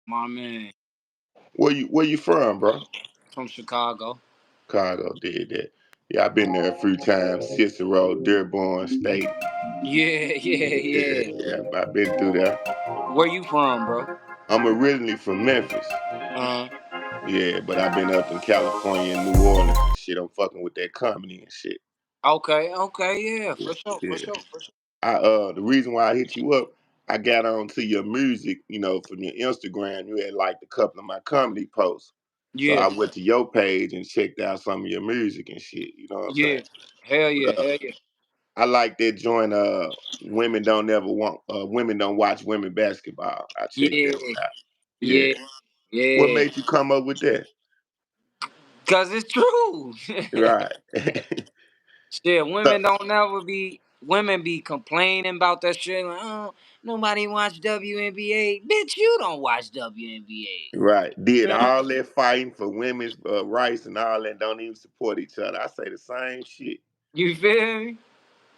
My man Where you from, bro? from Chicago. Chicago did that. Yeah, I've been there a few times. Cicero, Dearborn State. Yeah, yeah, Yeah, yeah. yeah, I've been through there. Where you from, bro? I'm originally from Memphis. Uh, Yeah, but I've been up in California and New Orleans and shit. I'm fucking with that comedy and shit. okay, okay, yeah, Yeah, for sure, for yeah. sure, for sure. The reason why I hit you up, I got onto your music, from your Instagram. You had liked a couple of my comedy posts. So Yeah, I went to your page and checked out some of your music and shit. You know what I'm saying? yeah, hell yeah, But hell yeah, I like that joint. Women don't watch women basketball. I checked yeah, that one out. Yeah. yeah, What yeah. made you come up with that? Cause it's true. Right. Shit, So- women don't never be. Women be complaining about that shit. Like, oh, nobody watch WNBA. Bitch, you don't watch right. Did WNBA. all that fighting for women's rights and all that don't even support each other. I say the same shit. You feel me?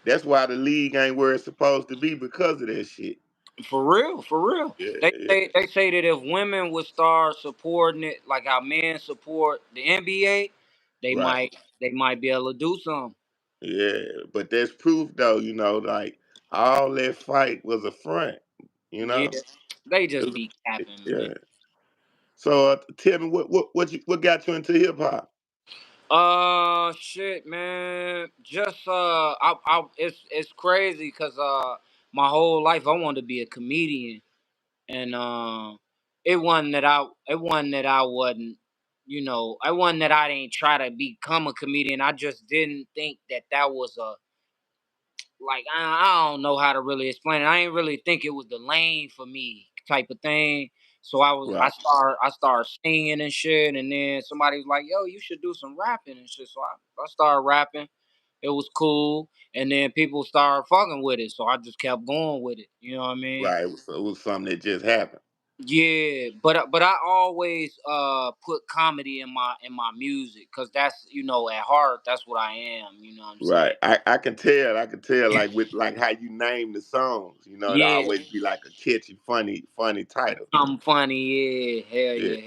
That's why the league ain't where it's supposed to be because of that shit. For real, for real. Yeah, They yeah. say they say that if women would start supporting it like how men support the NBA, they Right. might they might be able to do something. Yeah. But there's proof though, like all that fight was a front, you Yeah, know? they It just was- be capping, man. yeah. So tell me what got you into hip hop? Shit, man. Just it's crazy because my whole life I wanted to be a comedian, and it wasn't that I wasn't, it wasn't that I didn't try to become a comedian. I just didn't think that was a, like, I don't know how to really explain it. I ain't really think it was the lane for me type of thing. So Right. I started singing and shit, and then somebody was like, "Yo, you should do some rapping and shit." So I started rapping. It was cool, and then people started fucking with it, so I just kept going with it. You know what I mean? Right. It was something that just happened. Yeah, but I always put comedy in my music, because that's, at heart, that's what I am. You know what I'm Right. saying? I can tell like with like how you name the songs, it Yeah, always be like a catchy, funny title. I'm funny. Yeah, hell Yeah. yeah.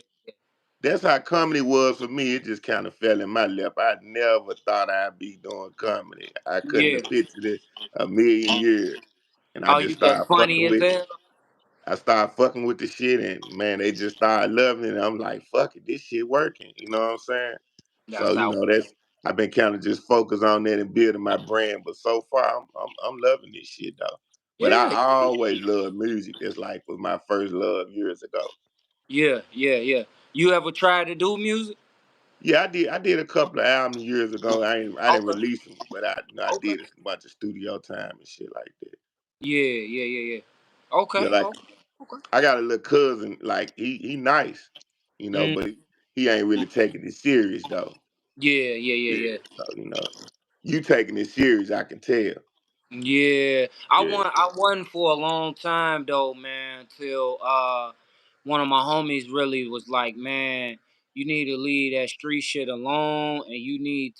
That's how comedy was for me. It just kind of fell in my lap. I never thought I'd be doing comedy. I couldn't Yeah. have pictured it a million years. And I Oh, just you said started funny fucking as with hell? I started fucking with the shit and man, they just started loving it. I'm like, fuck it, this shit working. You know what I'm saying? So, That's how. that's I've been kind of just focused on that and building my brand. But so far I'm loving this shit though. But I Yeah, always loved music. That's like was my first love years ago. yeah, yeah, yeah. You ever tried to do music? Yeah, I did a couple of albums years ago. I didn't Okay, release them, but I okay. did a bunch of studio time and shit like that. Yeah, yeah, yeah, yeah. Yeah, Okay, like okay, okay. I got a little cousin, like he nice, Mm, but he ain't really taking it serious though. yeah, yeah, yeah, Yeah, yeah. so you taking it serious, I can tell. Yeah, I Yeah, won. I won for a long time though, man. Till one of my homies really was like, "Man, you need to leave that street shit alone, and you need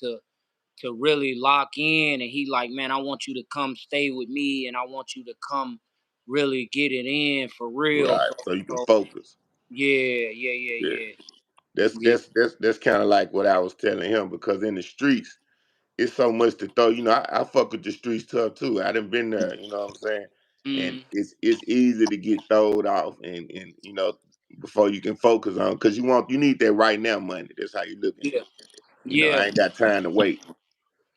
to really lock in." And he like, "Man, I want you to come stay with me, and I want you to come really get it in for real." right. So, So you can so focus. yeah, yeah, Yeah, yeah, that's yeah, that's that's that's kind of like what I was telling him because in the streets it's so much to throw. I fuck with the streets tough too. I done been there. You know what I'm saying? yeah. And it's easy to get throwed off, and before you can focus on because you need that right now money. That's how you looking at Yeah, it. yeah, I ain't got time to wait.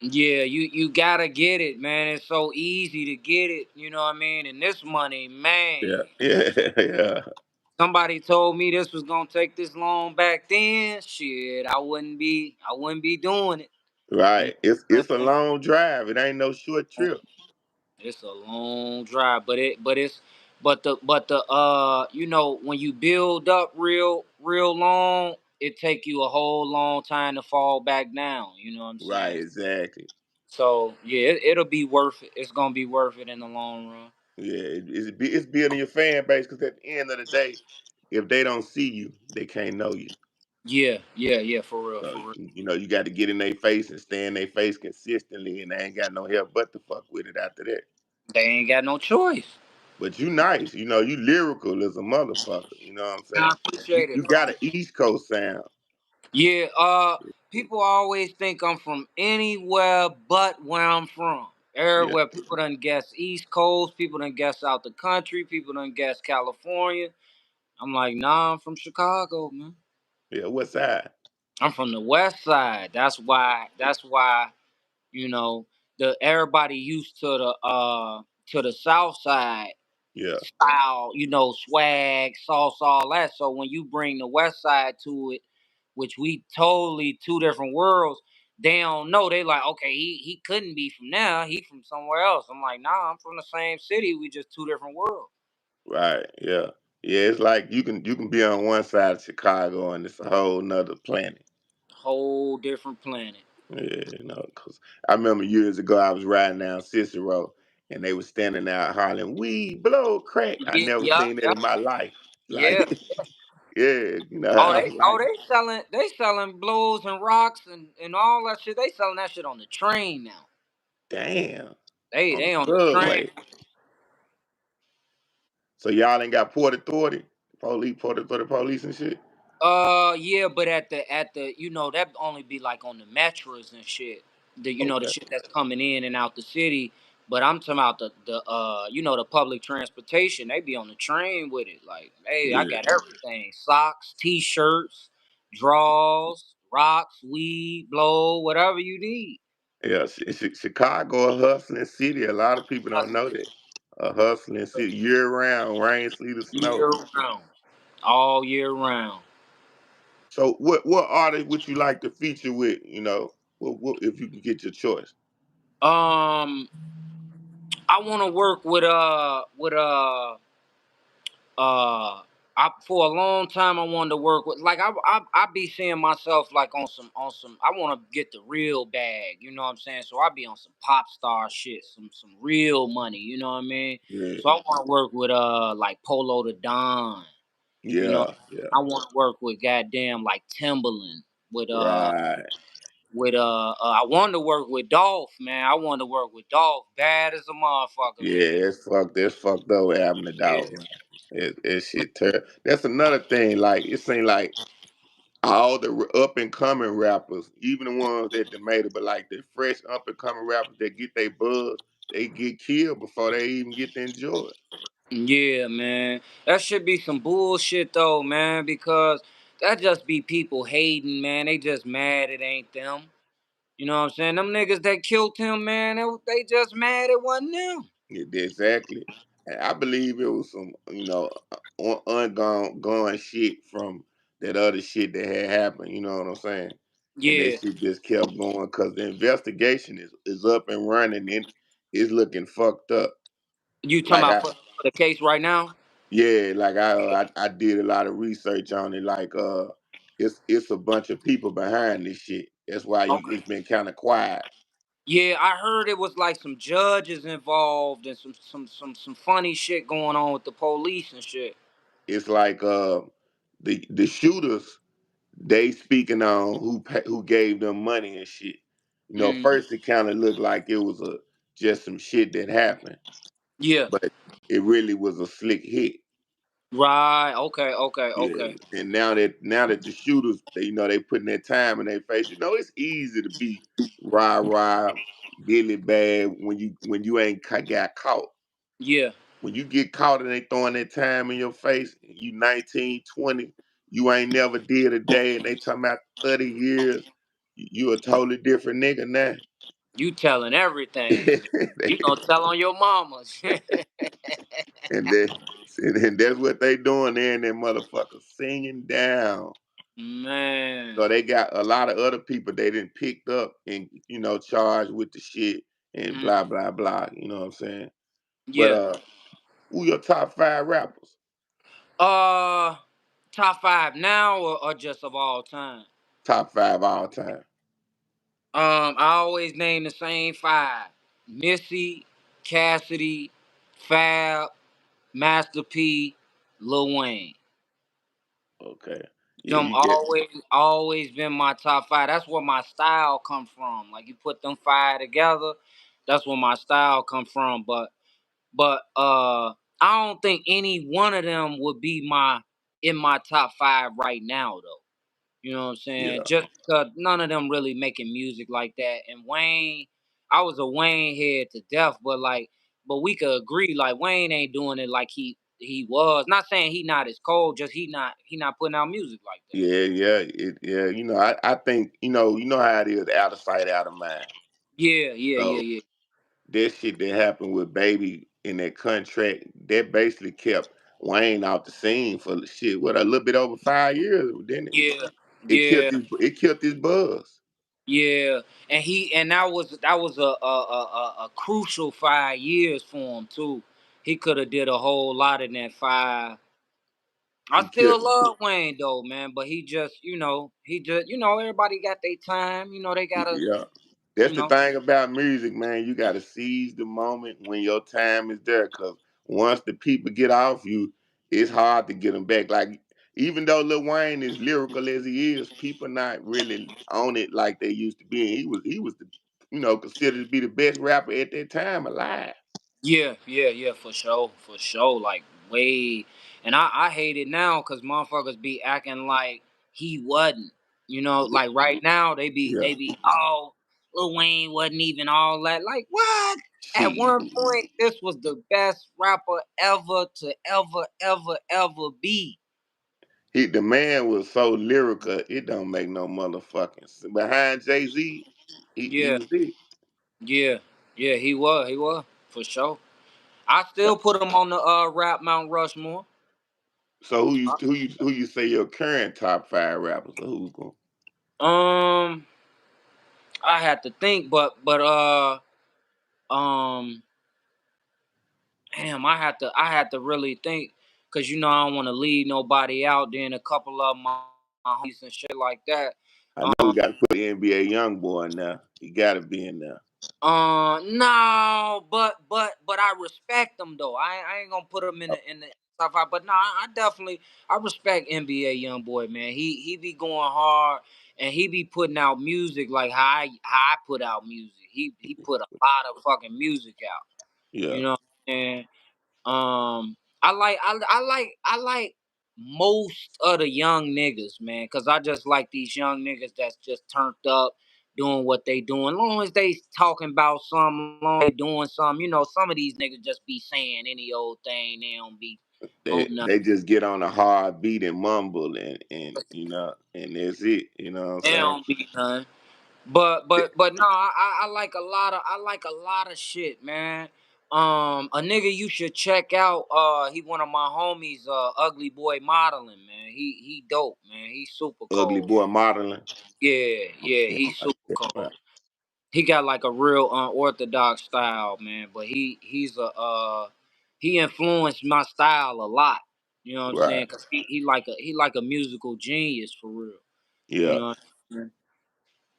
yeah. You gotta get it, man. It's so easy to get it. You know what I mean? And this money, man. Yeah, yeah, yeah. Somebody told me this was gonna take this long back then. Shit, I wouldn't be doing it. You know Right. It's what it's a I'm saying? long drive. It ain't no short trip. It's a long drive, but when you build up real long, it take you a whole long time to fall back down. You know what I'm Right. saying? Exactly. So yeah, it'll be worth it. It's gonna be worth it in the long run. Yeah. It's building your fan base because at the end of the day, if they don't see you, they can't know you. Yeah, yeah, yeah, for real, So for real. you got to get in their face and stay in their face consistently, and they ain't got no help but to fuck with it after that. They ain't got no choice. But you nice, you lyrical as a motherfucker. You know what I'm I saying? You, appreciate it, you bro. got an East Coast sound. Yeah, people always think I'm from anywhere but where I'm from. Yeah, Everywhere people done guess East Coast, people done guess out the country, people done guess California. I'm like, nah, I'm from Chicago, man. yeah. What side? I'm from the West Side. That's why, you know, the everybody used to the South Side Yeah, style, swag, sauce, all that. So when you bring the West Side to it, which we totally two different worlds, they don't know. They like, okay, he couldn't be from there. He from somewhere else. I'm like, nah, I'm from the same city. We just two different worlds. right. Yeah, yeah. It's like you can be on one side of Chicago and it's a whole nother planet. Whole different planet. Yeah, because I remember years ago I was riding down Cicero and they were standing out hollering, "We blow crack." I Yeah, never yeah, seen that yeah, in my life. yeah. Like, yeah, Oh, I was like, they selling blows and rocks and all that shit. They selling that shit on the train now. damn, on the They on the train. subway. So y'all ain't got Port Authority, Port Authority police and shit. Yeah, but at the that only be like on the metros and shit. The Okay, shit that's coming in and out the city. But I'm talking about the public transportation. They be on the train with it. Like, hey, I yeah, got everything: socks, t-shirts, drawers, rocks, weed, blow, whatever you need. yeah. Chicago a hustling city. A lot of people don't know that. A hustling city year round, rain, sleet, or Year snow. round, all year round. So what artist would you like to feature with? What if you can get your choice? Um, I want to work uh for a long time I wanted to work with, like, I be seeing myself like on some I want to get the real bag, you know what I'm saying? So I be on some pop star shit, some real money, you know what I mean? Yeah, So I want to work with like Polo the Don, you know. yeah, yeah. I want to work with goddamn like Timberland, with Right. I wanted to work with Dolph, man. I wanted to work with Dolph, bad as a motherfucker, Yeah, man. it's fucked up what happened to dog, man. It shit terrible. That's another thing. Like it seems like all the up and coming rappers, even the ones that they made it, but like the fresh up and coming rappers that get their buzz, they get killed before they even get to enjoy it. Yeah, man. That should be some bullshit though, man, because that just be people hating, man. They just mad it ain't them. You know what I'm saying? Them niggas that killed him, man, they just mad it wasn't them. Exactly. And I believe it was some, ongoing shit from that other shit that had happened. You know what I'm saying? And that Yeah. shit just kept going because the investigation is up and running and it's looking fucked up. You talking Like about for the case right now? like I did a lot of research on it. Like it's a bunch of people behind this shit. That's why Okay. it's been kind of quiet. Yeah, I heard it was like some judges involved and some funny shit going on with the police and shit. It's like the shooters they speaking on who gave them money and shit. Mm. First it kind of looked like it was a just some shit that happened, Yeah. but it really was a slick hit. Right. Okay. Okay. Yeah, Okay. and now that the shooters, they putting their time in their face. It's easy to be rah, really bad when you ain't got caught. Yeah. When you get caught and they throwing their time in your face, you 19, 20, you ain't never did a day, and they talking about 30 years, you a totally different nigga now. You telling everything. You gonna tell on your mamas. and they and that's what they doing there in that motherfucker singing down. Man. So they got a lot of other people they didn't picked up and charged with the shit and Mm, blah blah blah. You know what I'm saying? But yeah. who your top five rappers? Uh, top five now or just of all time? Top five all time. I always name the same five: Missy, Cassidy, Fab, Master P, Lil Wayne. Okay. Yeah, Them you get always been my top five. That's where my style come from. Like, you put them five together, that's where my style come from. But But I don't think any one of them would be in my top five right now though. You know what I'm saying? Yeah. Just because none of them really making music like that. And Wayne, I was a Wayne head to death, but but we could agree like Wayne ain't doing it like he was. Not saying he not as cold, just he not putting out music like that. Yeah, yeah, yeah. I think you know how it is, out of sight, out of mind. Yeah, yeah, yeah, So yeah, that shit that happened with Baby in that contract, that basically kept Wayne out the scene for shit. What, a little bit over 5 years, didn't it? yeah, It killed yeah, his buzz. yeah. And that was a crucial 5 years for him too. He could have did a whole lot in that five. I He killed. still love Wayne though, man, but he just everybody got their time. They gotta, Yeah. you That's the know. thing about music, man. You got to seize the moment when your time is there. Cause once the people get off you, it's hard to get them back. Like, even though Lil Wayne is lyrical as he is, people not really on it like they used to be. And he was the, considered to be the best rapper at that time alive. Yeah, yeah, yeah, for sure. Like way, and I hate it now because motherfuckers be acting like he wasn't. Like right now Yeah. they be Lil Wayne wasn't even all that. Like what? At Shit. one point, this was the best rapper ever to ever be. The man was so lyrical, it don't make no motherfucking sense. Behind Jay-Z, he Yeah, was it. yeah, yeah. He was for sure. I So, still put him on the rap Mount Rushmore. so who you say your current top five rappers? Or who's going? Um, I had to think, but um, damn, I had to really think, cause I don't want to leave nobody out. Then a couple of my homies and shit like that. I know we got to put the NBA young boy in there. He got to be in there. No, but I respect them though. I ain't gonna put them in the top five. But no, I definitely I respect NBA young boy, man. He be going hard and he be putting out music like how I put out music. He put a lot of fucking music out. Yeah, You know what I'm saying? I like most of the young niggas, man, cause I just like these young niggas that's just turned up, doing what they doing. Long as they talking about something, long as they doing something, some of these niggas just be saying any old thing. They don't be on nothing. they just get on a hard beat and mumble and that's it. You know what I'm They saying? don't be none. But no, I like a lot of shit, man. A nigga you should check out. He one of my homies. Ugly Boy Modeling, man. He dope, man. He super Ugly cold. boy modeling. Yeah, yeah. Yeah, He super right. cold. He got like a real unorthodox style, man. But he influenced my style a lot. You know what I'm Right. saying? Cause he like a musical genius for real. You Yeah. know what I'm saying?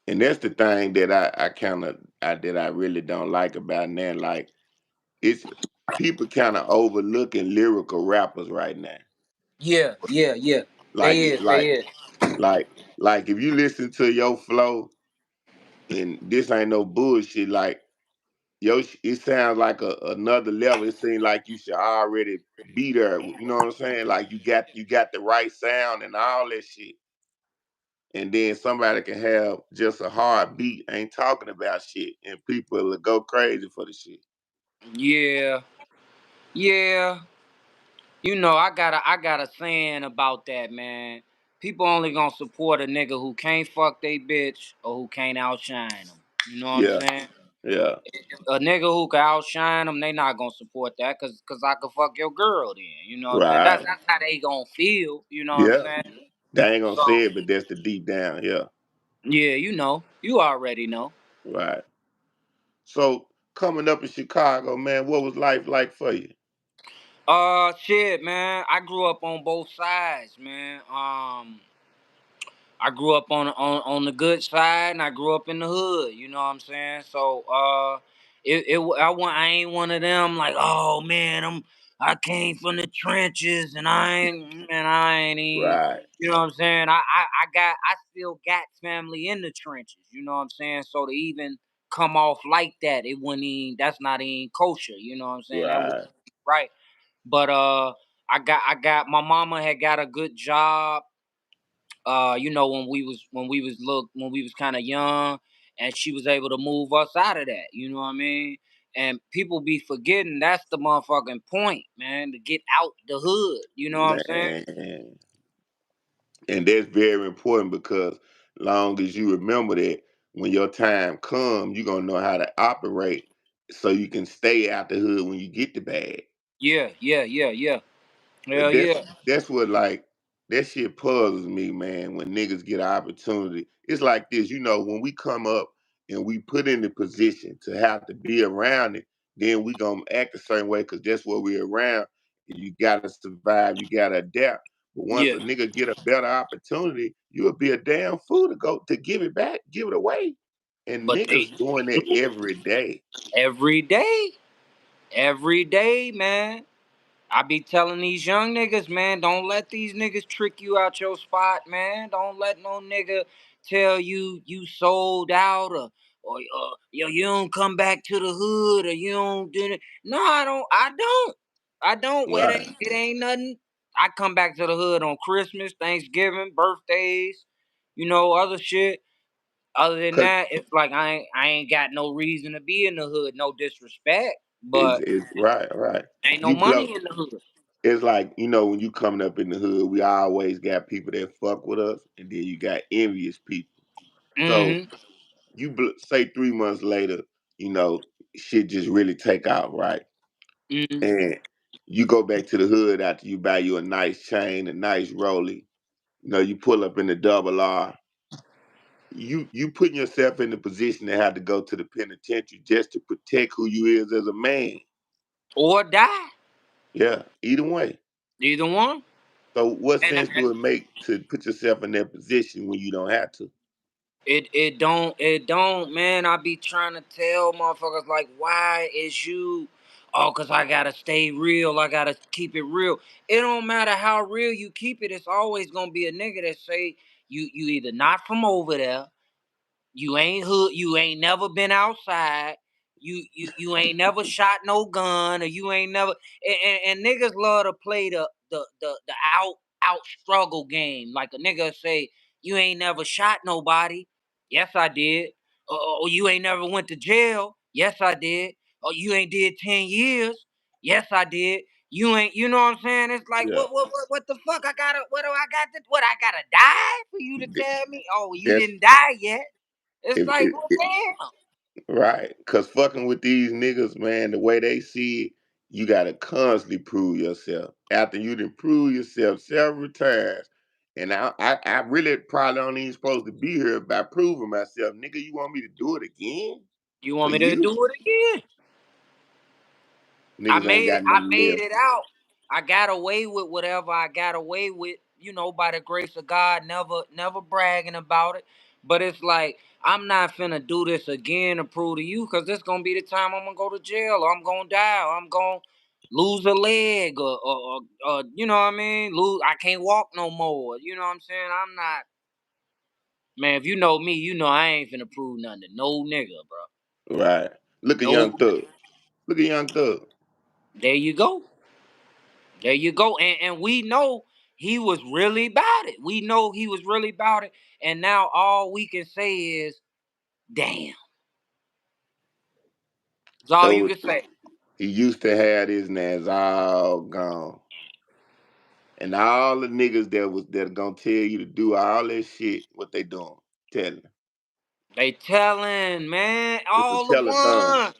And that's the thing that I kind of that I really don't like about now. Like, it's people kind of overlooking lyrical rappers right now. Yeah, yeah, yeah. Like They is, like they is. like like if you listen to your flow and this ain't no bullshit, like it sounds like another level. It seems like you should already be there. You know what I'm saying? Like you got the right sound and all that shit. And then somebody can have just a hard beat, ain't talking about shit, and people will go crazy for the shit. Yeah, yeah. I got a saying about that, man. People only gonna support a nigga who can't fuck they bitch or who can't outshine them. You know what I'm Yeah, saying? yeah, A nigga who can outshine them, they not gonna support that, cause I could fuck your girl then. You know what I'm saying? That's right. that's how they gonna feel. You know what I'm Yeah, saying? they ain't gonna So say it, but that's the deep down. Yeah, yeah, you already know. right. So coming up in Chicago, man, what was life like for you? Shit, man. I grew up on both sides, man. I grew up on the good side, and I grew up in the hood. You know what I'm saying? So, I ain't one of them like, oh man, I came from the trenches, and I ain't even. Right. You know what I'm saying? I still got family in the trenches. You know what I'm saying? So to even come off like that. It wouldn't even, that's not even kosher. You know what I'm saying? That wouldn't Right. be right. But I got my mama had got a good job. When we was kind of young, and she was able to move us out of that. You know what I mean? And people be forgetting that's the motherfucking point, man, to get out the hood. You know what I'm saying? Man. And that's very important because long as you remember that when your time comes, you're gonna know how to operate so you can stay out the hood when you get the bag. Yeah, yeah, yeah, yeah. But Hell yeah. that's what like that shit puzzles me, man, when niggas get an opportunity. It's like this, when we come up and we put in the position to have to be around it, then we gonna act a certain way because that's what we're around. You gotta survive, you gotta adapt. But once Yeah. a nigga get a better opportunity, you'll be a damn fool to go to give it back, give it away. And But they niggas doing that do every day. every day. Every day, man. I be telling these young niggas, man, don't let these niggas trick you out your spot, man. Don't let no nigga tell you you sold out, or yo, you don't come back to the hood, or you don't do it. No, I don't. I don't. Well, Right. it ain't nothing. I come back to the hood on Christmas, Thanksgiving, birthdays, other shit. Other than Cause that, it's like I ain't got no reason to be in the hood. No disrespect, it's, but it's right, right. ain't no You blow money in the hood. It's like, when you coming up in the hood, we always got people that fuck with us, and then you got envious people. So Mm-hmm. say 3 months later, you know, shit just really take out, right? Mm-hmm. And you go back to the hood after you buy you a nice chain, a nice rollie. You pull up in the double R. You putting yourself in the position to have to go to the penitentiary just to protect who you is as a man. Or die. Yeah, either way. Either one. So what And sense do it make to put yourself in that position when you don't have to? it don't, man. I be trying to tell motherfuckers like, why is you? Oh, cause I gotta stay real. I gotta keep it real. It don't matter how real you keep it. It's always gonna be a nigga that say you either not from over there. You ain't hood. You ain't never been outside. You ain't never shot no gun, or you ain't never. And niggas love to play the out struggle game. Like a nigga say, you ain't never shot nobody. Yes, I did. Or you ain't never went to jail. Yes, I did. Or you ain't did 10 years. Yes, I did. You ain't. You know what I'm saying? It's like Yeah, what the fuck? I gotta. What do I got to? What I gotta die for you to th- tell me? Oh, you that's didn't die yet. It's if, like, if, well, if- damn. right. Cause fucking with these niggas, man, the way they see it, you gotta constantly prove yourself. After you done prove yourself several times, and I really probably don't even supposed to be here by proving myself, nigga. You want me to do it again You for want me to you? do it again? I Niggas ain't made got I nothing made left. it out. I got away with whatever I got away with, by the grace of God, never bragging about it. But it's like I'm not finna do this again to prove to you, because this gonna be the time I'm gonna go to jail, or I'm gonna die, or I'm gonna lose a leg, or you know what I mean? I can't walk no more. You know what I'm saying? I'm not, man, if you know me, I ain't finna prove nothing to no nigga, bro. Right. Look at No. Young Thug. Look at Young Thug. There you go. There you go. And we know he was really about it. We know he was really about it. And now all we can say is, damn. That's all you So can say. he used to have this, and that's all gone. And all the niggas that gonna tell you to do all that shit, what they doing? Tell them. They telling, man, It's a telethon.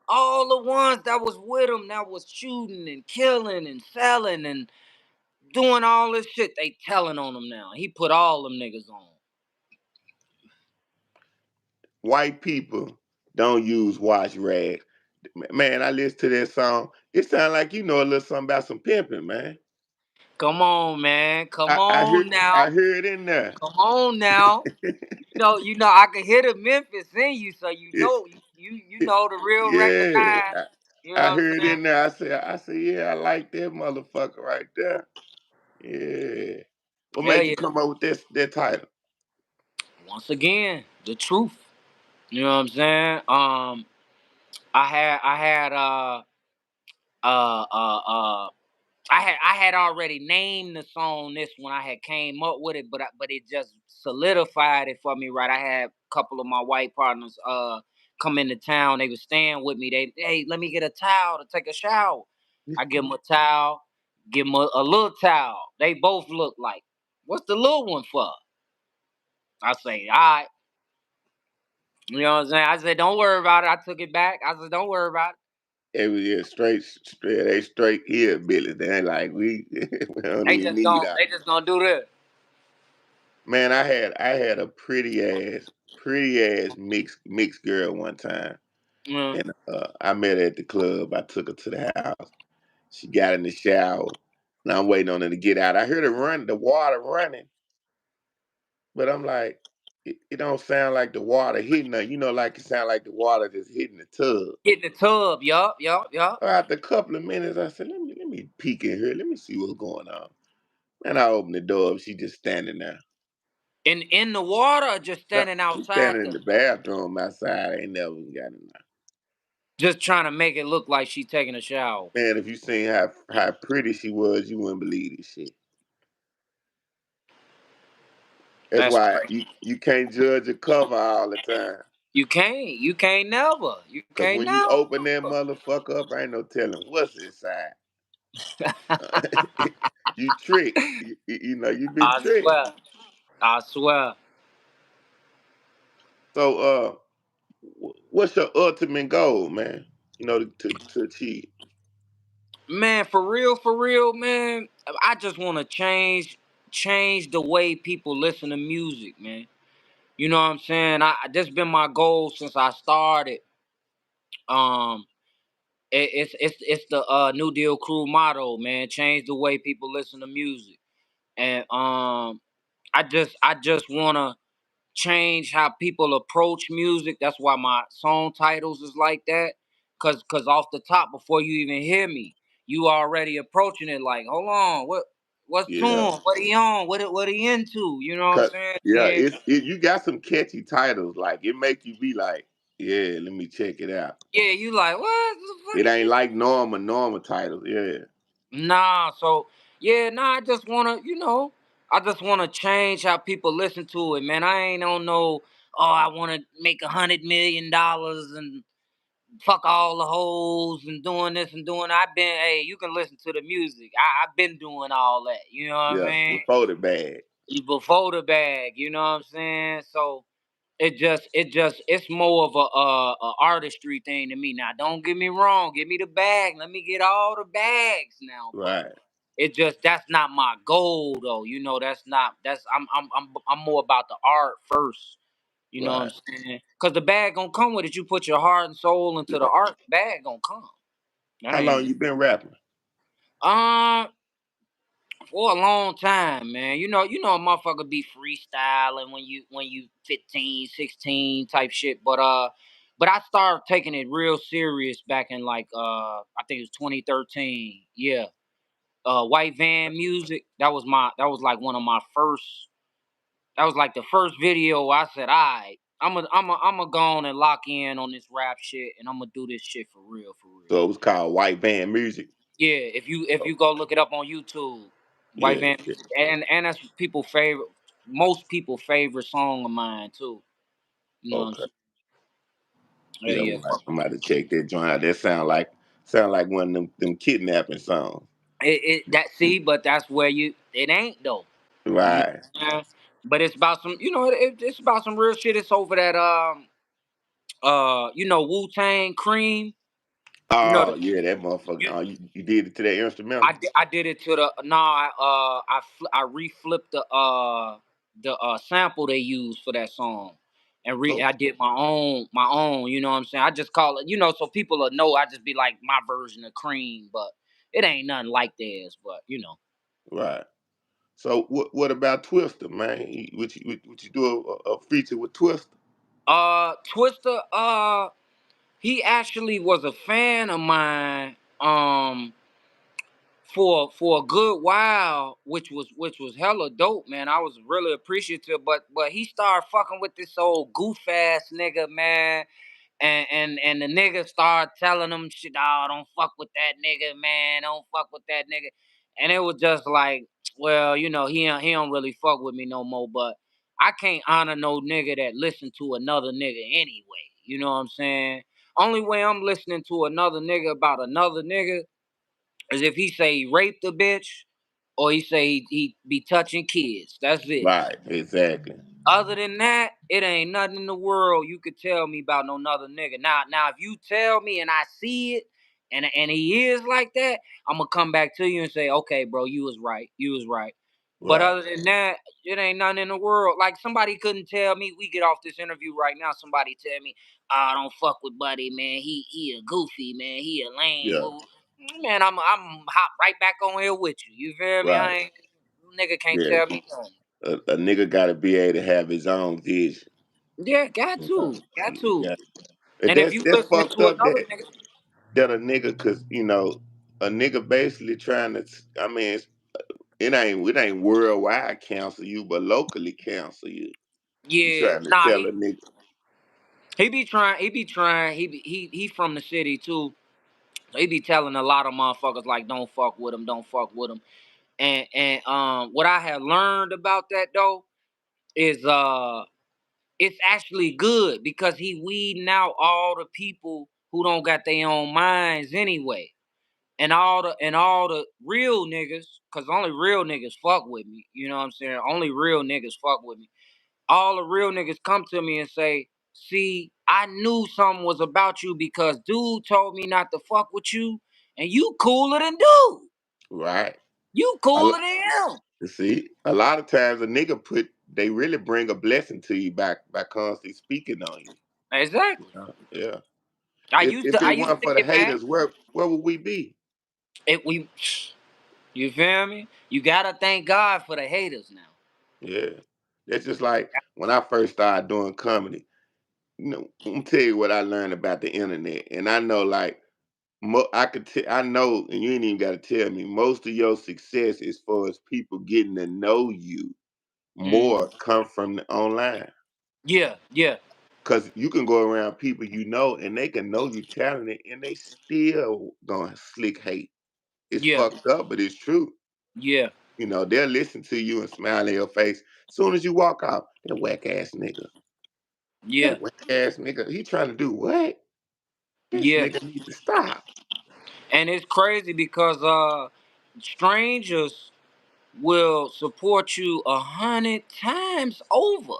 all the ones that was with him, that was shooting and killing and selling and doing all this shit, they telling on him now. He put all them niggas on. White people don't use wash rags. Man, I listen to that song. It sound like you know a little something about some pimping, man. Come on, man. Come I hear on now. I hear it in there. Come on now. I can hear the Memphis in you, so It, you know the real yeah, recognize. You know I what I'm heard it saying? in there. I said, yeah, I like that motherfucker right there. Yeah. What Hell made you yeah. come up with that title? Once again, the truth. You know what I'm saying? I had uh uh uh I had already named the song this when I had came up with it, but it just solidified it for me, right? I had a couple of my white partners come into town. They was staying with me. Hey, let me get a towel to take a shower. I give them a towel, give them a little towel. They both look like, what's the little one for? I say, all right. You know what I'm saying? I said, don't worry about it. I took it back. I said, don't worry about Every year straight, they straight hillbillies. They ain't like we don't it. even need our They just gonna do this. man. I had a pretty ass mixed girl one time, Mm. and I met her at the club. I took her to the house. She got in the shower, and I'm waiting on her to get out. I heard the water running, but I'm like, it don't sound like the water hitting her. You know, like it sound like the water just hitting the tub. Get in the tub, yup. After a couple of minutes, I said, let me peek in here. Let me see what's going on. And I opened the door. She just standing there. In the water, or just No, standing she's outside, standing in the bathroom outside. I ain't never even got in there. just trying to make it look like she's taking a shower. Man, if you seen how pretty she was, you wouldn't believe this shit. That's That's why crazy. you can't judge a cover all the time. You can't never. You Cause can't when you open that never. motherfucker up, ain't no telling what's inside. You tricked. You know you been I tricked. swear. I swear. So what's your ultimate goal, man? You know to achieve. Man, for real, man. I just want to change the way people listen to music, man. You know what I'm saying? This been my goal since I started. Um, it's the New Deal Crew motto, man. Change the way people listen to music, and I just wanna change how people approach music. That's why my song titles is like that. Cause off the top, before you even hear me, you already approaching it like, hold on, what's to Yeah. him? What he on? What he into? You know what I'm Cause saying? yeah, Then you got some catchy titles. Like it make you be like, yeah, let me check it out. yeah, you like, what the fuck It is ain't this? like normal titles. Yeah. Nah, so yeah, nah, I just wanna, I just wanna change how people listen to it, man. I ain't on no, oh, I wanna make $100 million and fuck all the hoes and doing this and doing that. Hey, you can listen to the music. I've been doing all that. You know what I Yeah. mean? Before the bag. Before the bag. You know what I'm saying? So it's more of a artistry thing to me. Now, don't get me wrong. Give me the bag. Let me get all the bags now. But Right. that's not my goal though. That's not that's I'm more about the art first. You know what I'm Right. saying? Cause the bag gonna come with it. You put your heart and soul into the Yeah. art, the bag gonna come. That How long ain't you been rapping? um for a long time, man. A motherfucker be freestyling when you 15, 16 type shit. But I started taking it real serious back in like I think it was 2013. Yeah. White Van Music. That was like one of my first. That was like the first video I said, all right, I'm a go on and lock in on this rap shit, and I'm gonna do this shit for real, for real. So it was called White Band Music. Yeah, if you go look it up on YouTube, White Yeah. Van Music, and that's most people favorite song of mine too. You know what I'm Okay. saying? Yeah, Yeah, yeah. I'm about to check that joint out. That sound like one of them kidnapping songs. But that's where it ain't though. You know Right. what I'm saying? But it's about it's about some real shit. It's over that Wu Tang Cream. You know, Oh yeah, that motherfucker. you, Oh, you did it to that instrumental. I did it to the no. I reflipped the sample they used for that song, and Oh, I did my own. You know what I'm saying? I just call it, so people will know. I just be like my version of Cream, but it ain't nothing like theirs. But right. So what about Twister, man? Would you do a feature with Twister? Twister, he actually was a fan of mine. for a good while, which was hella dope, man. I was really appreciative, but he started fucking with this old goof ass nigga, man. And the nigga started telling him shit, oh, don't fuck with that nigga, man. Don't fuck with that nigga. And it was just like, well, he don't really fuck with me no more. But I can't honor no nigga that listen to another nigga anyway. You know what I'm saying? Only way I'm listening to another nigga about another nigga is if he say he raped a bitch or he say he be touching kids. That's it. Right, exactly. Other than that, it ain't nothing in the world you could tell me about no another nigga. Now, if you tell me and I see it, and he is like that, I'm gonna come back to you and say, okay, bro, you was right. You was right. But Right. other than that, it ain't nothing in the world. Like somebody couldn't tell me. We get off this interview right now. Somebody tell me, "I don't fuck with Buddy, man. He a goofy man. He a lame." Yeah. Well, man, I'm hop right back on here with you. You feel me? I Right. ain't nigga can't Yeah. tell me nothing. A nigga gotta be able to have his own vision. Yeah, got You know? to, got to. Yeah. And And if you that's listening fucked to up another nigga, that a nigga, cause a nigga basically trying to. I mean, it ain't worldwide cancel you, but locally cancel you. You yeah, trying to nah, tell he a nigga, he be trying, he from the city too. So he be telling a lot of motherfuckers like, don't fuck with him, don't fuck with him. And what I have learned about that though is it's actually good because he weeding out all the people who don't got their own minds anyway. And all the real niggas, cause only real niggas fuck with me. You know what I'm saying? Only real niggas fuck with me. All the real niggas come to me and say, see, I knew something was about you because dude told me not to fuck with you, and you cooler than dude. right? You A cooler lo- than him. See, a lot of times a nigga they really bring a blessing to you by constantly speaking on you. Exactly. Yeah. I If used if to I it used weren't to for the get mad. haters, where would we be? It we You feel me? You gotta thank God for the haters now. Yeah. That's just like when I first started doing comedy. I'm gonna tell you what I learned about the internet, and I know like I know, and you ain't even got to tell me. Most of your success, as far as people getting to know you Mm. more, come from the online. Yeah, yeah, Cause you can go around people and they can know you talented, and they still gonna slick hate. It's yeah, fucked up, but it's true. yeah, They'll listen to you and smile in your face. Soon as you walk out, that whack ass nigga. yeah, That whack ass nigga. He trying to do what? This yeah. nigga need to stop. And it's crazy because strangers will support you 100 times over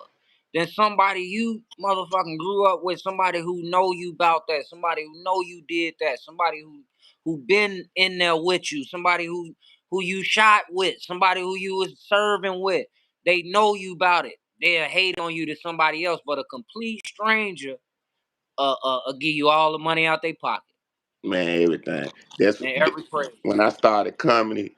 than somebody you motherfucking grew up with, somebody who know you about that, somebody who know you did that, somebody who been in there with you, somebody who you shot with, somebody who you was serving with. They know you about it. They'll hate on you to somebody else, but a complete stranger give you all the money out their pocket Man, everything. That's and every praise. when I started comedy.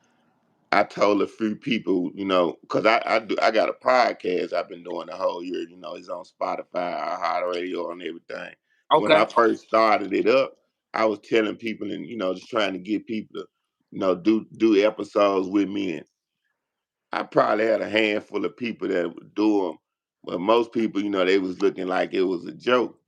I told a few people, because I got a podcast I've been doing the whole year. It's on Spotify, iHeartRadio, and everything. When I Okay. first started it up, I was telling people and just trying to get people to do episodes with me, and I probably had a handful of people that would do them, but most people, they was looking like it was a joke.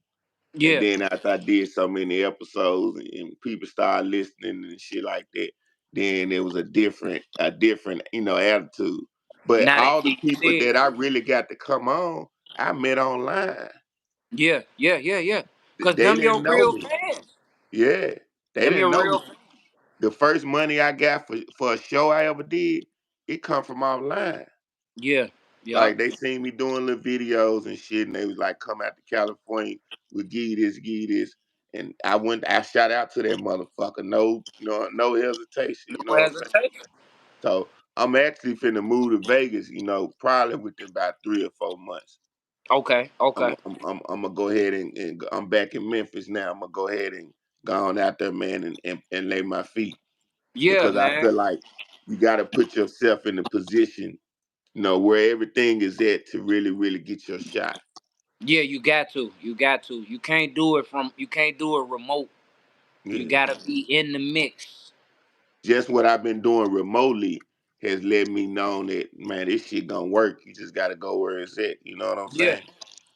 And Yeah. then after I did so many episodes and people started listening and shit like that, then it was a different attitude. But Now they all the see you people see it. that I really got to come on, I met online. Yeah, yeah, yeah, yeah. Cause They them didn't your know real me. fans. Yeah, they Them didn't your know real me. fans. The first money I got for a show I ever did, it come from online. Yeah, yeah, Like they seen me doing little videos and shit, and they was like, "Come out to California, we give you this," and I shout out to that motherfucker, no hesitation. You know no what I'm saying? hesitation. So I'm actually finna move to Vegas, probably within about 3 or 4 months. Okay, I'm okay. I'm gonna go ahead and I'm back in Memphis now. I'm gonna go ahead and go on out there, man, and lay my feet Yeah, because I man. feel like you got to put yourself in the position, where everything is at to really, really get your shot. Yeah, you got to. You got to. You can't do it remote. You Yeah. gotta be in the mix. just what I've been doing remotely has let me know that, man, this shit gonna work. You just gotta go where it's at. You know what I'm Yeah, saying?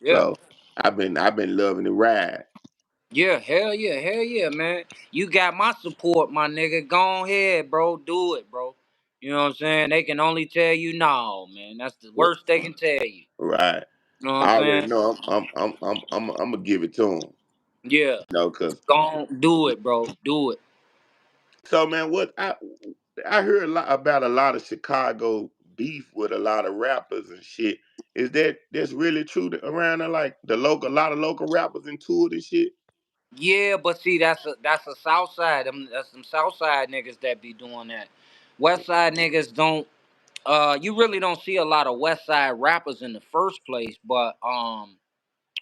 yeah. So I've been loving the ride. Yeah, hell yeah, man. You got my support, my nigga. Go ahead, bro. Do it, bro. You know what I'm saying? They can only tell you no, man. That's the worst they can tell you. Right. You know what I'm I already saying? know I'm gonna give it to him. Yeah. You know, cause Go on, do it, bro. Do it. so man, what I heard about a lot of Chicago beef with a lot of rappers and shit. Is that's really true around there? Like a lot of local rappers into it and shit. Yeah, but see, that's a South Side. That's some South Side niggas that be doing that. West Side niggas don't. You really don't see a lot of West Side rappers in the first place. But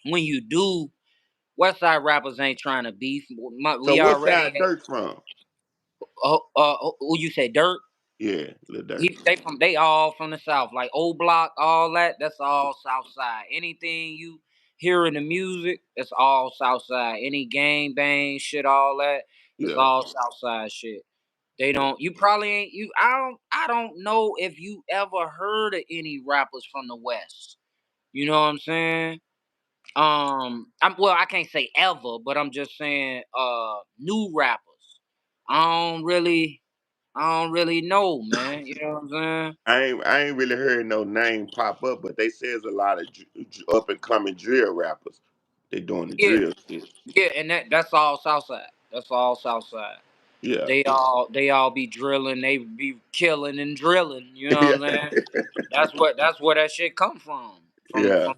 when you do, West Side rappers ain't trying to beef. So We what already. side Dirt from? Who you say Dirt? Yeah, Lil Dirt. They all from the South, like Old Block, all that. That's all South Side. Anything you hear in the music, that's all South Side. Any gang bang shit, all that, it's Yeah, all South Side shit. They yeah. don't. You probably ain't. I don't know if you ever heard of any rappers from the West. You know what I'm saying? I can't say ever, but I'm just saying new rappers. I don't really I don't really know, man. You know what I'm saying? I ain't really heard no name pop up, but they say there's a lot of up and coming drill rappers. They doing the Yeah, drill shit. yeah, and that's all Southside. That's all Southside. Yeah, They all be drilling. They be killing and drilling. You know yeah, what I'm saying? That's where that shit come from. From yeah. from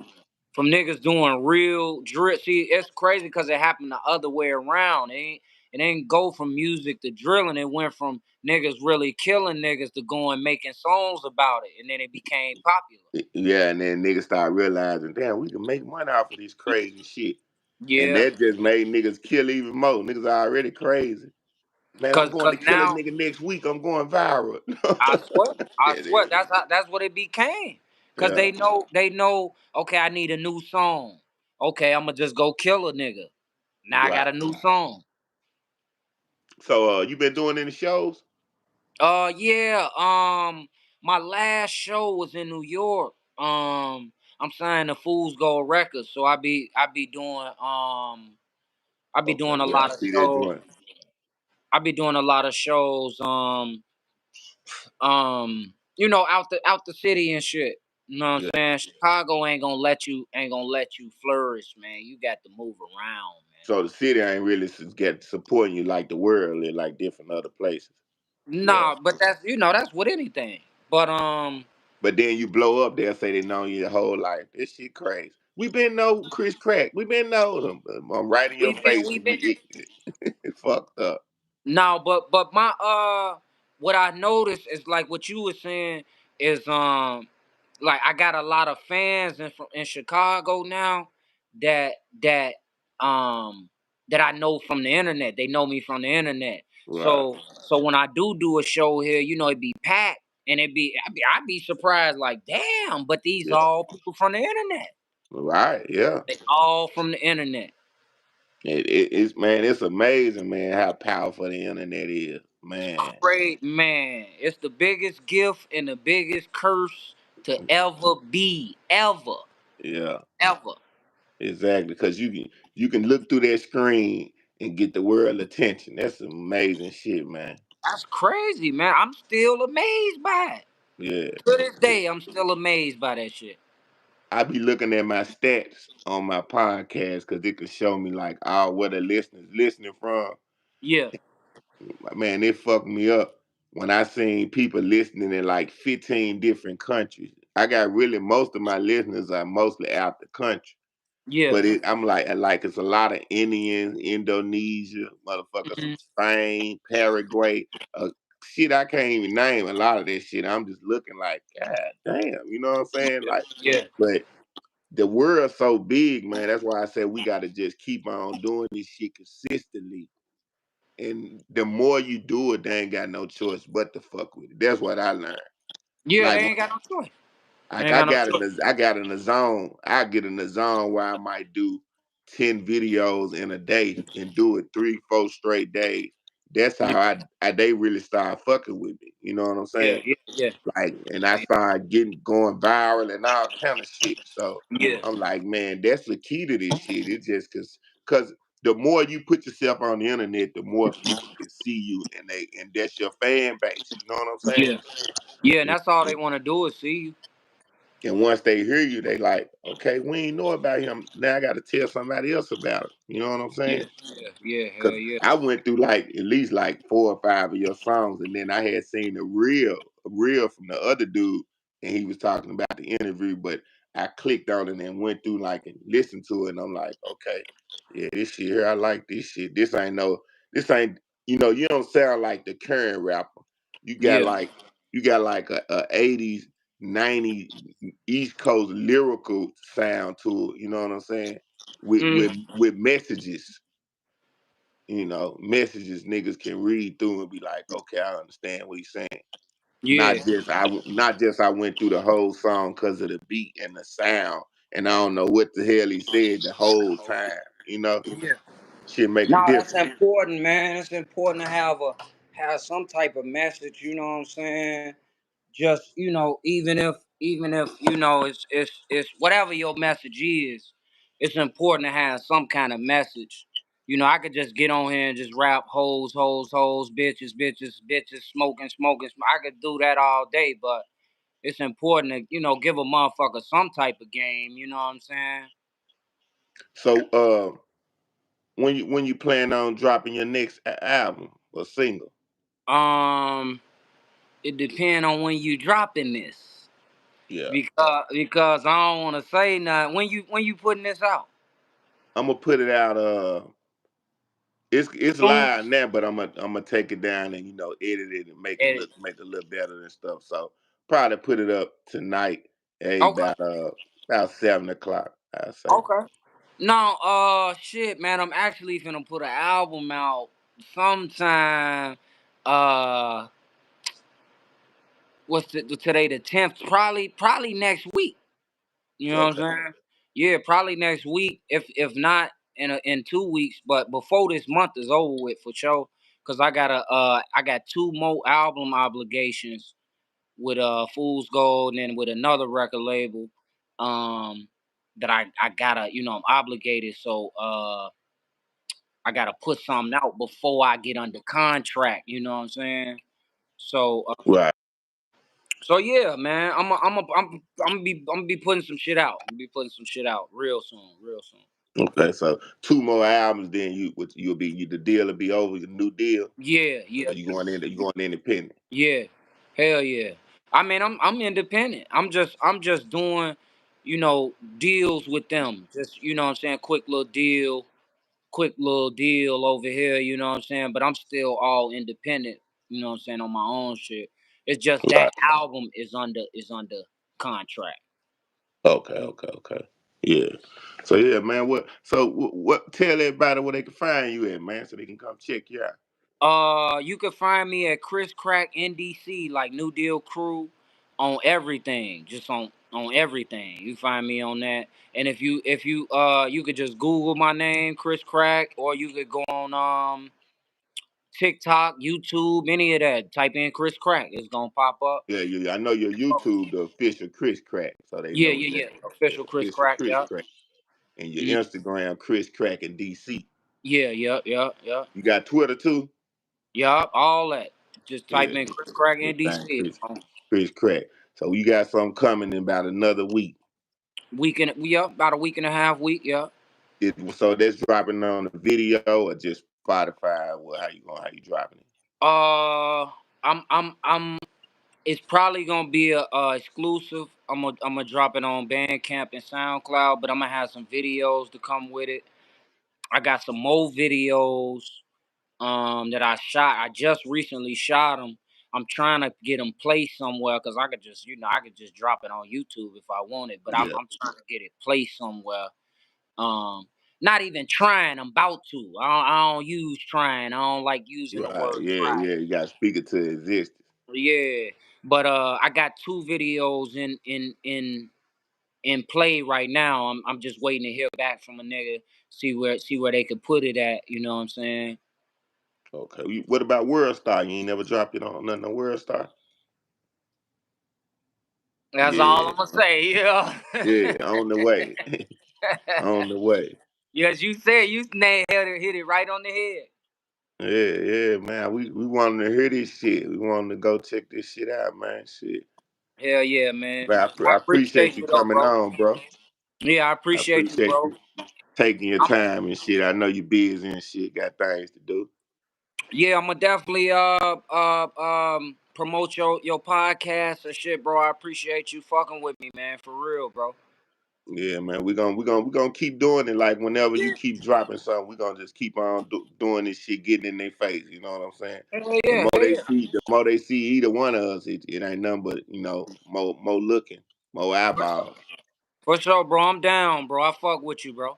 from niggas doing real drill. See, it's crazy because it happened the other way around. It ain't go from music to drilling. It went from niggas really killing niggas to going making songs about it, and then it became popular. Yeah, and then niggas start realizing, damn, we can make money off of this crazy shit. And Yeah, that just made niggas kill even more. Niggas are already crazy. Man, I'm cause going cause to kill a now nigga next week. I'm going viral. I It swear, is. that's what it became. Cause Yeah, they know. Okay, I need a new song. Okay, I'ma just go kill a nigga. Now I got right. a new song. So you been doing any shows? Yeah. My last show was in New York. I'm signed to Fools Gold Records, so I be doing I be Okay, doing a yeah, I lot of see that shows. joint. I be doing a lot of shows. Out the city and shit. You know what Yeah. I'm saying? Chicago ain't gonna let you flourish, man. You got to move around, man. So the city ain't really get supporting you like the world and like different other places. Yeah. Nah, but that's with anything. But But then you blow up, they'll say they know you your whole life. This shit crazy. We been know Chris Crack. We been know them. I'm right in your we been face we and been you it fucked up. no, but my what I noticed is like what you were saying is like I got a lot of fans in Chicago now that that um that I know from the internet. They know me from the internet. Right. So when I do a show here, it be packed and I be surprised like damn, but these Yeah. all people from the internet. Right. Yeah. They all from the internet. It's man, it's amazing, man, how powerful the internet is. Man. Great man. It's the biggest gift and the biggest curse to ever be. Ever. Yeah. Ever. Exactly. Cause you can look through that screen and get the world attention. That's some amazing shit, man. That's crazy, man. I'm still amazed by it. Yeah. To this day, I'm still amazed by that shit. I be looking at my stats on my podcast because it could show me like all where the listeners listening from. Yeah. Man, it fucked me up when I seen people listening in like 15 different countries. I got really most of my listeners are mostly out the country. Yeah. But I'm like it's a lot of Indians, Indonesia, motherfuckers from Mhm. Spain, Paraguay, shit I can't even name a lot of this shit. I'm just looking like, God damn, you know what I'm saying? Like, Yeah. but the world's so big, man. That's why I said we gotta just keep on doing this shit consistently. And the more you do it, they ain't got no choice but to fuck with it. That's what I learned. Yeah, they Like ain't got no choice. They Like ain't I got no got in choice. the I got in the zone. I get in the zone where I might do 10 videos in a day and do it 3, 4 straight days. that's how they really started fucking with me. You know what I'm Yeah, saying? yeah, yeah, Like, and I started going viral and all kind of shit. So yeah, I'm like, man, that's the key to this shit. It's just cause the more you put yourself on the internet, the more people can see you, and that's your fan base. You know what I'm saying? yeah, yeah. And And, that's all they want to do is see you. and once they hear you, they like, okay, we ain't know about him. Now I got to tell somebody else about it. You know what I'm Yeah, saying? yeah, yeah, hell Cause yeah, I went through like at least like 4 or 5 of your songs, and then I had seen a reel from the other dude, and he was talking about the interview. But I clicked on it and went through like and listened to it, and I'm like, okay, yeah, this shit here, I like this shit. This ain't, you don't sound like the current rapper. You got yeah, like, a 80s, 90s East Coast lyrical sound to it. You know what I'm saying? With mm, messages, messages niggas can read through and be like, okay, I understand what he's saying. yeah, Not just I went through the whole song because of the beat and the sound, and I don't know what the hell he said the whole time. yeah. Shit make a No, that's difference. important, man. It's important to have some type of message. You know what I'm saying? Just even if it's whatever your message is, it's important to have some kind of message. I could just get on here and just rap hoes, hoes, hoes, bitches, bitches, bitches, smoking, smoking. I could do that all day, but it's important to give a motherfucker some type of game. You know what I'm saying? So when you plan on dropping your next album or single? Um, it depends on when you dropping this. Yeah. Because I don't want to say nothing. When you putting this out? I'm gonna put it out. It's Soon. live now, but I'm gonna take it down and edit it and Edit. make it look better and stuff. So probably put it up tonight, Okay. about 7 o'clock, I say. Okay. No, shit, man. I'm actually finna put an album out sometime. Uh, today the 10th? Probably next week. You know what Okay. I'm saying? Yeah, probably next week. If not in 2 weeks, but before this month is over with for sure. Cause I got two more album obligations with Fool's Gold and then with another record label um that I gotta, I'm obligated. So I gotta put something out before I get under contract, you know what I'm saying? So Right. yeah, man, I'm gonna be putting some shit out. I'm gonna be putting some shit out real soon, real soon. Okay. So 2 more albums, then the deal will be over. The new deal. Yeah, yeah, Or you going independent. yeah. Hell yeah. I mean, I'm independent. I'm just doing, deals with them. Just, what I'm saying, quick little deal over here, you know what I'm saying? But I'm still all independent, you know what I'm saying, on my own shit. It's just that Right. album is under contract. Okay. Okay. Okay. Yeah. So yeah, man. What? Tell everybody where they can find you at, man, so they can come check you out. You can find me at Chris Crack NDC, like New Deal Crew, on everything. Just on everything. You find me on that. And if you could just Google my name, Chris Crack, or you could go on TikTok, YouTube, any of that. Type in Chris Crack. It's gonna pop up. Yeah, yeah. I know your YouTube, the official Chris Crack, so they Yeah, know yeah, exactly. yeah. Okay, Official Chris official Crack, Chris yeah. Crack, and your Yeah, Instagram, Chris Crack in DC. yeah, yeah, yeah, yeah. You got Twitter too. Yeah, all that. Just type Yeah, in Chris Crack everything NDC. Chris Crack. So you got something coming in about another week. About a week and a half week, yeah. So that's dropping on the video or just Spotify. Well, how you dropping it? Uh, I'm. It's probably gonna be a exclusive. I'm gonna drop it on Bandcamp and SoundCloud, but I'm gonna have some videos to come with it. I got some more videos that I shot. I just recently shot them. I'm trying to get them placed somewhere because I could just drop it on YouTube if I wanted, but I'm Yeah. I'm trying to get it placed somewhere. Um, Not even trying. I'm about to. I don't use trying. I don't like using the Right. word Yeah. try. Yeah. You got to speak it to existence. Yeah, but I got two videos in play right now. I'm just waiting to hear back from a nigga, see where they could put it at. You know what I'm saying? Okay. What about World Star? You ain't never dropped it on nothing on World Star? That's all Yeah. I'm gonna say. Yeah. Yeah. On the way. On the way. Yes, you said you hit it right on the head. Yeah, yeah, man. We wanted to hear this shit. We wanted to go check this shit out, man. Shit. Hell yeah, man. But I I appreciate appreciate you you though, coming bro. on, bro. Yeah, I I appreciate you, appreciate bro. you taking your I'm, time and shit. I know you busy and shit, got things to do. yeah, I'm gonna definitely promote your podcast and shit, bro. I appreciate you fucking with me, man. For real, bro. Yeah, man. We gonna keep doing it. Like whenever you keep dropping something, we gonna just keep on doing this shit, getting in their face. You know what I'm saying? Hell The yeah, more hell they yeah. see, the more they see either one of us, it ain't nothing but more looking, more eyeballs. For sure, bro. I'm down, bro. I fuck with you, bro.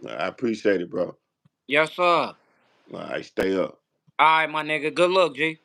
I appreciate it, bro. Yes, sir. All right, stay up. All right, my nigga. Good luck, G.